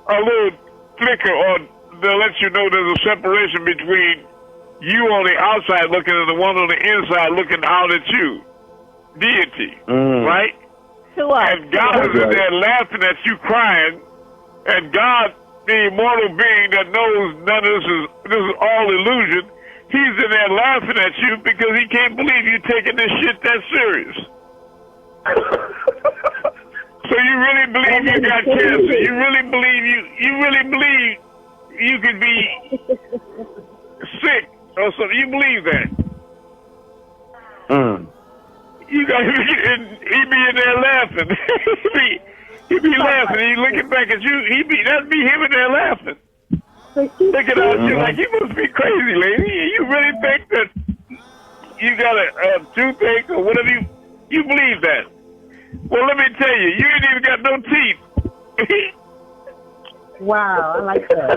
a little flicker, or they'll let you know there's a separation between you on the outside looking and the one on the inside looking out at you. Deity, right? And God is in there laughing at you crying, and God, the immortal being that knows none of this is all illusion, he's in there laughing at you because he can't believe you taking this shit that serious. So you really believe you got cancer? You really believe you could be sick or something? You believe that? You got he be in there laughing. he be laughing. He looking back at you. That'd be him in there laughing. Looking at you like you must be crazy, lady. You really think that you got a toothache or whatever? You believe that? Well, let me tell you, you ain't even got no teeth. Wow, I like that.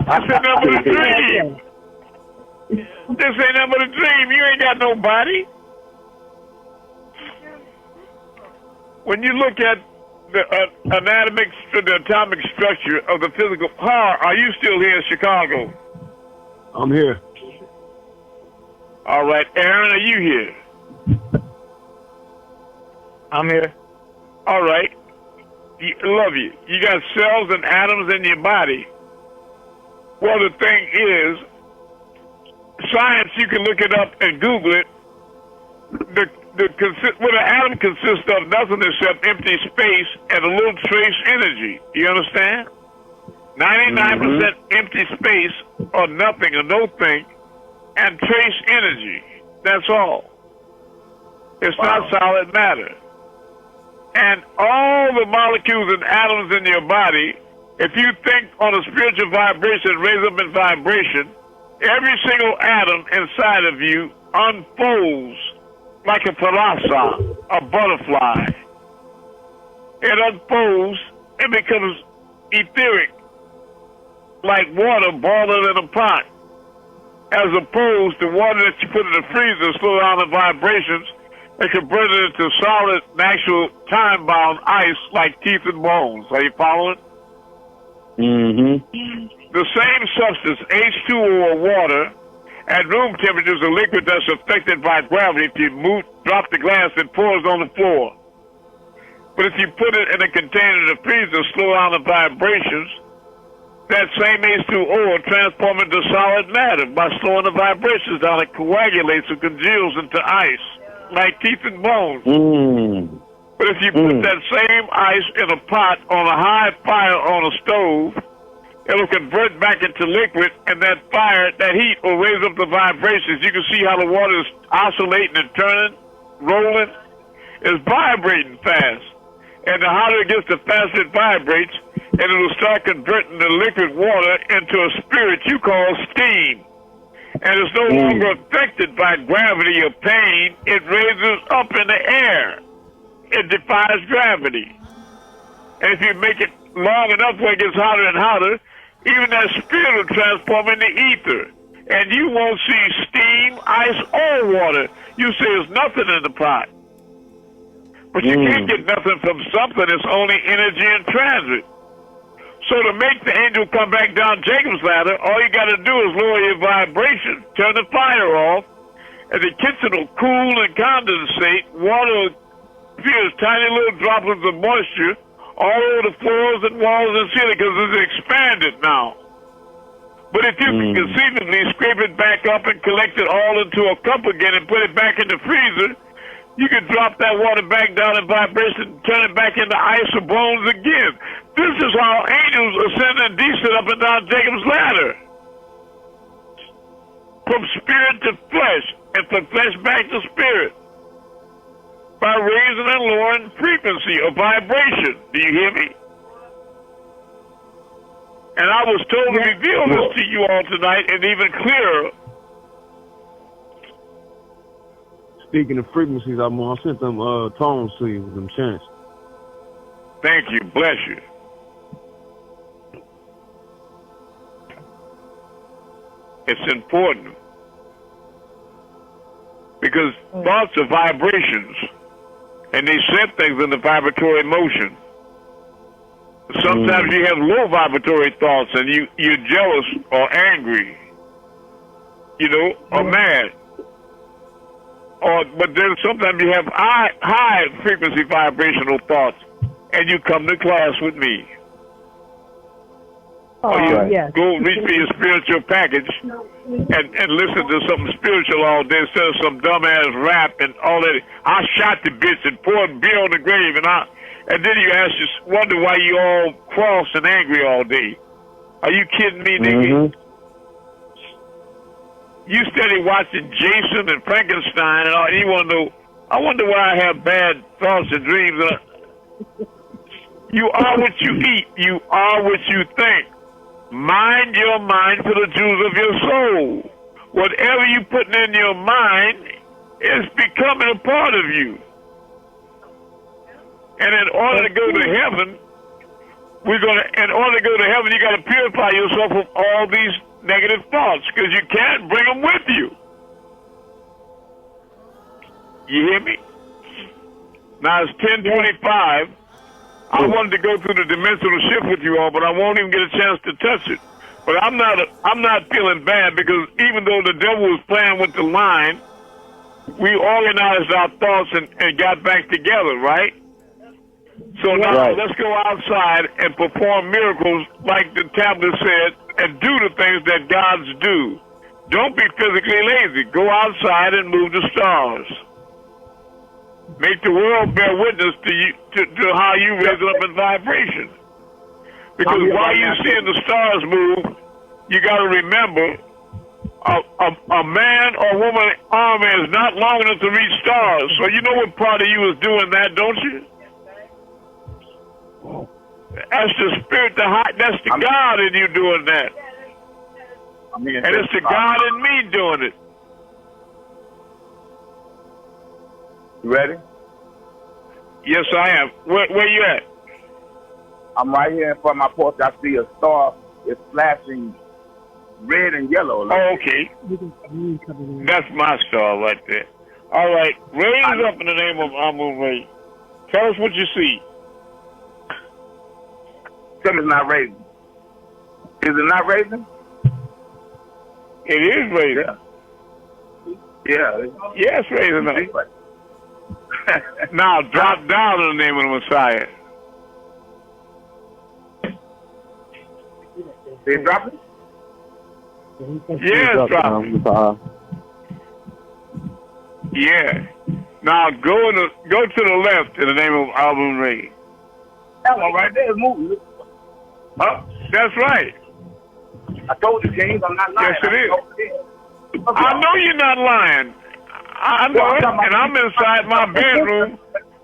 This ain't nothing but a dream. This ain't nothing but a dream. You ain't got no body. When you look at the the atomic structure of the physical power, are you still here in Chicago? I'm here. All right, Aaron, are you here? I'm here. All right. Love you. You got cells and atoms in your body. Well, the thing is, science, you can look it up and Google it. What an atom consists of, nothing except empty space and a little trace energy. You understand? 99% empty space or nothing or no thing and trace energy. That's all. It's not solid matter. And all the molecules and atoms in your body, if you think on a spiritual vibration, raise up in vibration, every single atom inside of you unfolds like a parasa, a butterfly. It unfolds and becomes etheric, like water boiling in a pot, as opposed to water that you put in the freezer, slow down the vibrations, and convert it into solid, natural, time-bound ice like teeth and bones. Are you following? The same substance, H2O or water, at room temperature is a liquid that's affected by gravity. If you drop the glass, it pours on the floor. But if you put it in a container in the freezer, slow down the vibrations, that same H2O will transform into solid matter by slowing the vibrations down. It coagulates and congeals into ice, like teeth and bones. But if you put that same ice in a pot on a high fire on a stove, it'll convert back into liquid, and that fire, that heat will raise up the vibrations. You can see how the water is oscillating and turning, rolling. It's vibrating fast. And the hotter it gets, the faster it vibrates, and it'll start converting the liquid water into a spirit you call steam. And it's no longer affected by gravity or pain. It raises up in the air. It defies gravity. And if you make it long enough where it gets hotter and hotter, even that spirit will transform into ether. and you won't see steam, ice, or water. You say there's nothing in the pot. But you can't get nothing from something. It's only energy in transit. So to make the angel come back down Jacob's ladder, all you got to do is lower your vibration, turn the fire off, and the kitchen will cool and condensate. Water appears tiny little droplets of moisture all over the floors and walls and ceiling because it's expanded now. But if you can conceivably scrape it back up and collect it all into a cup again and put it back in the freezer, you can drop that water back down in vibration and turn it back into ice or bones again. This is how angels ascend and descend up and down Jacob's ladder. From spirit to flesh, and from flesh back to spirit. By raising and lowering frequency or vibration. Do you hear me? And I was told to reveal this to you all tonight and even clearer. Speaking of frequencies, I sent them tones to you, them chants. Thank you. Bless you. It's important. Because thoughts are vibrations. And they set things in the vibratory motion. Sometimes you have low vibratory thoughts and you're jealous or angry, or mad. But then sometimes you have high frequency vibrational thoughts and you come to class with me. Or you go reach for your spiritual package and listen to something spiritual all day instead of some dumbass rap and all that. I shot the bitch and poured beer on the grave and then you wonder why you all cross and angry all day. Are you kidding me, nigga? You steady watching Jason and Frankenstein and all, and you want to know, I wonder why I have bad thoughts and dreams. You are what you eat. You are what you think. Mind your mind for the jewels of your soul. Whatever you putting in your mind is becoming a part of you. And in order to go to heaven, you got to purify yourself of all these negative thoughts because you can't bring them with you. You hear me? Now it's 10:25. I wanted to go through the dimensional shift with you all, but I won't even get a chance to touch it. But I'm not feeling bad because even though the devil was playing with the line, we organized our thoughts and got back together, right? So now let's go outside and perform miracles like the tablet said and do the things that gods do. Don't be physically lazy. Go outside and move the stars. Make the world bear witness to you, to how you raise up in vibration. Because while you're seeing the stars move, you got to remember a man or woman arm is not long enough to reach stars. So you know what part of you is doing that, don't you? That's the spirit, that's the God in you doing that. And it's the God in me doing it. You ready? Yes, I am. Where you at? I'm right here in front of my porch. I see a star. It's flashing red and yellow. Okay. That's my star right there. All right. Raise up in the name of Amun-Rayay. Tell us what you see. Tell me it's not raising. Is it not raising? It is raising. Yeah. Yeah, it's raising up. Now drop down in the name of the Messiah. They dropping? Yeah, it's dropping. Yeah. Now go to the left in the name of Amun-Rayay. That one right there is moving. Huh? That's right. I told you, James, I'm not lying. Yes, it is. I know you're not lying. I know it, and I'm inside my bedroom.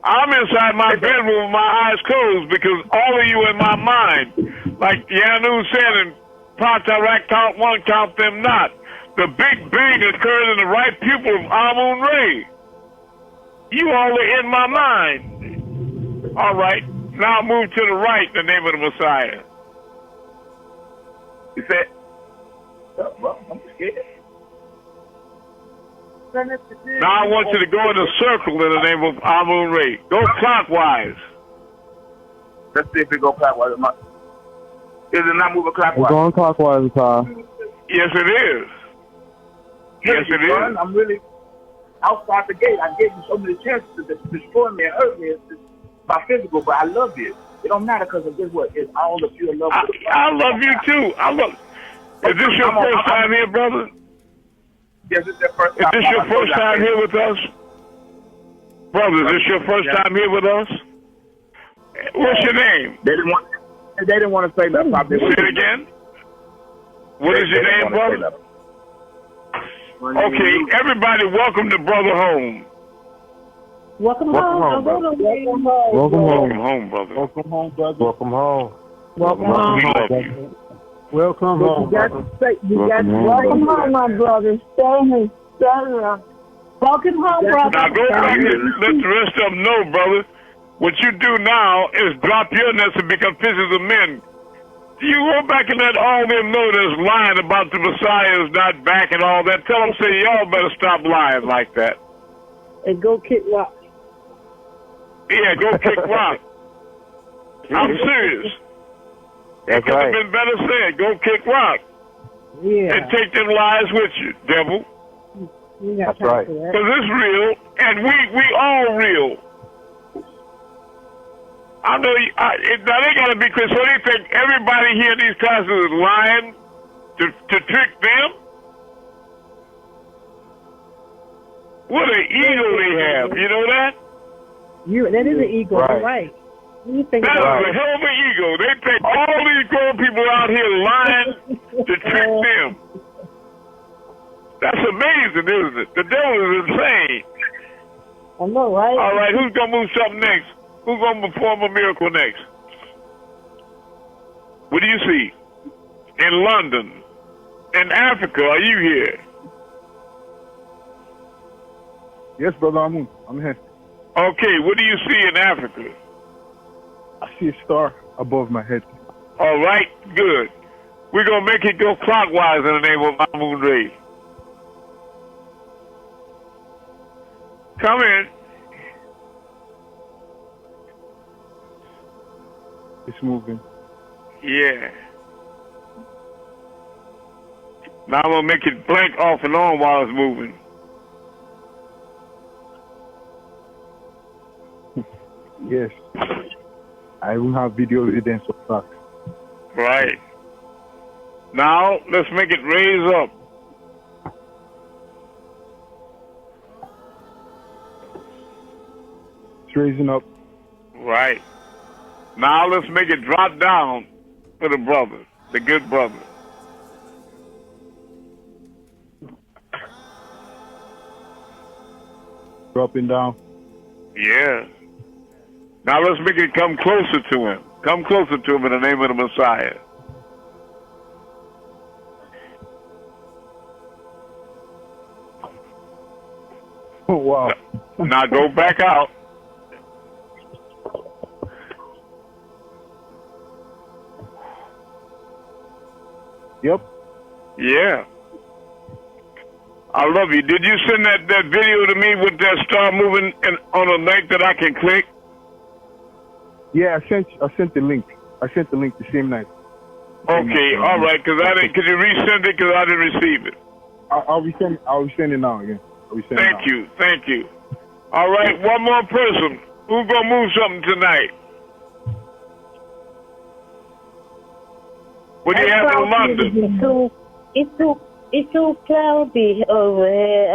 I'm inside my bedroom with my eyes closed because all of you in my mind, like Yanu said in Patarak, count one, count them not. The Big Bang occurred in the right pupil of Amun-Rayay. You all are in my mind. All right, now move to the right in the name of the Messiah. You said, well, I'm scared. Now I want you to go in a circle in the name of Amun-Rayay. Go clockwise. Let's see if it go clockwise. Is it not moving clockwise? We're going clockwise, Ty. Yes, it is. Yes, it is. I'm really outside the gate. I gave you so many chances to destroy me and hurt me. It's my physical, but I love you. It don't matter because of this. What? It's all the pure love. I love you too. Is this your first time here, brother? Yes, it's their first time. Is this your first time here with us? Brother, is this your first time here with us? What's your name? They didn't want to say that. Say it again. What is your name, brother? Okay, everybody, welcome to Brother Home. Welcome home. Welcome home, Welcome home, brother. Welcome home, brother. Welcome home. Welcome We home. love you. Welcome home, brother. Welcome home, my brother. Stay here. Welcome home, brother. Now go back and let the rest of them know, brother. What you do now is drop your nets and become fishers of men. You go back and let all them know that's lying about the Messiah is not back and all that. Tell them, say, y'all better stop lying like that. And go kick rock. Yeah, go kick rock. I'm serious. It could have been better said. Go kick rock. Yeah. And take them lies with you, devil. That's right. Because it's real, and we all real. I know now they got to be Chris. So they think everybody here in these classes is lying to trick them? What an ego they have. You know that? That is an ego, right? You think that is a hell of an ego. They think all these grown people out here lying to trick them. That's amazing, isn't it? The devil is insane. I know, right? All right, who's going to move something next? Who's going to perform a miracle next? What do you see? In London. In Africa, are you here? Yes, brother, I'm here. Okay, what do you see in Africa? I see a star above my head. All right, good. We're going to make it go clockwise in the name of Amun-Rayay. Come in. It's moving. Yeah. Now I'm going to make it blank off and on while it's moving. Yes. I will have video evidence of that. Right. Now, let's make it raise up. It's raising up. Right. Now, let's make it drop down for the brother, the good brother. Dropping down. Yeah. Now, let's make it come closer to him. Come closer to him in the name of the Messiah. Oh, wow. Now go back out. Yep. Yeah. I love you. Did you send that video to me with that star moving on a link that I can click? Yeah, I sent the link. I sent the link the same night. Okay, all right. Could you resend it? Because I didn't receive it. I'll resend it now again. Thank you. All right, one more person. Who's gonna move something tonight? What do you have in London? It's too cloudy over here,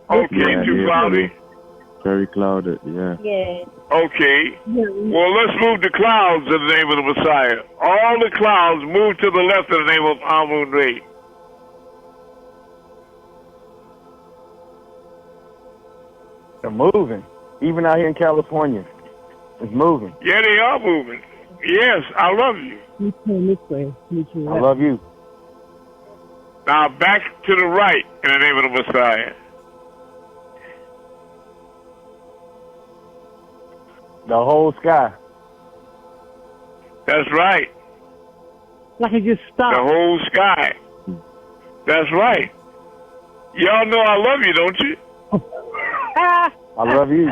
Okay, too cloudy. Very clouded, yeah. Yeah. Okay. Well, let's move the clouds in the name of the Messiah. All the clouds move to the left in the name of Amun-Rayay. They're moving. Even out here in California, it's moving. Yeah, they are moving. Yes, I love you. Me too. I love you. Now back to the right in the name of the Messiah. The whole sky. That's right. Like it just stopped. The whole sky. That's right. Y'all know I love you, don't you? I love you.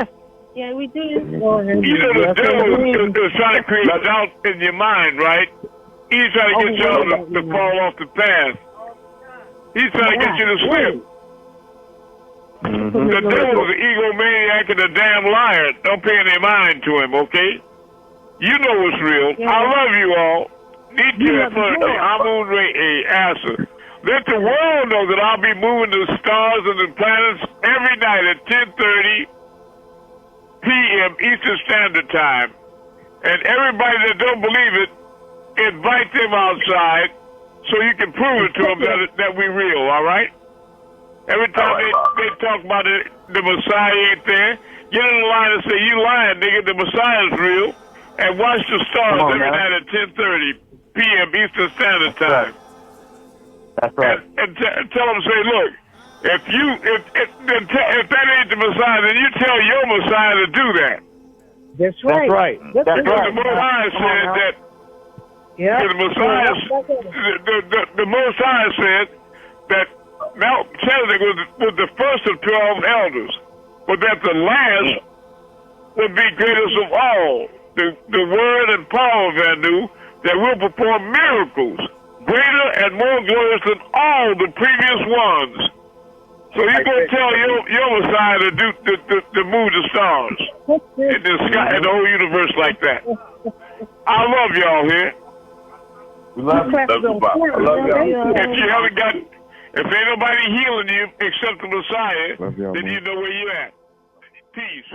Yeah, we do. You know the devil is trying to create doubt in your mind, right? He's trying to get y'all to fall off the path. He's trying to get you to slip. The devil's an egomaniac and a damn liar. Don't pay any mind to him, okay? You know what's real. I love you all. Need to for the Amun-Rayay answer. Let the world know that I'll be moving the stars and the planets every night at 10:30 p.m. Eastern Standard Time. And everybody that don't believe it, invite them outside so you can prove it to them that we real, all right? Every time they talk about it, the Messiah ain't there, get in the line and say, you lying, nigga, the Messiah's real. And watch the stars every night at 10:30 p.m. Eastern Standard Time. That's right. And tell them, say, look, if that ain't the Messiah, then you tell your Messiah to do that. That's right. That's right. That's right. The Most High said that. Yeah. The Messiah, the Most High said that Melchizedek was the first of 12 elders, but that the last would be greatest of all. The word and power of Anu that will perform miracles greater and more glorious than all the previous ones. So you're going to tell your Messiah to move the stars in the sky, in the whole universe like that. I love y'all here. We love you. I love y'all. If ain't nobody healing you except the Messiah, then you know where you're at. Peace.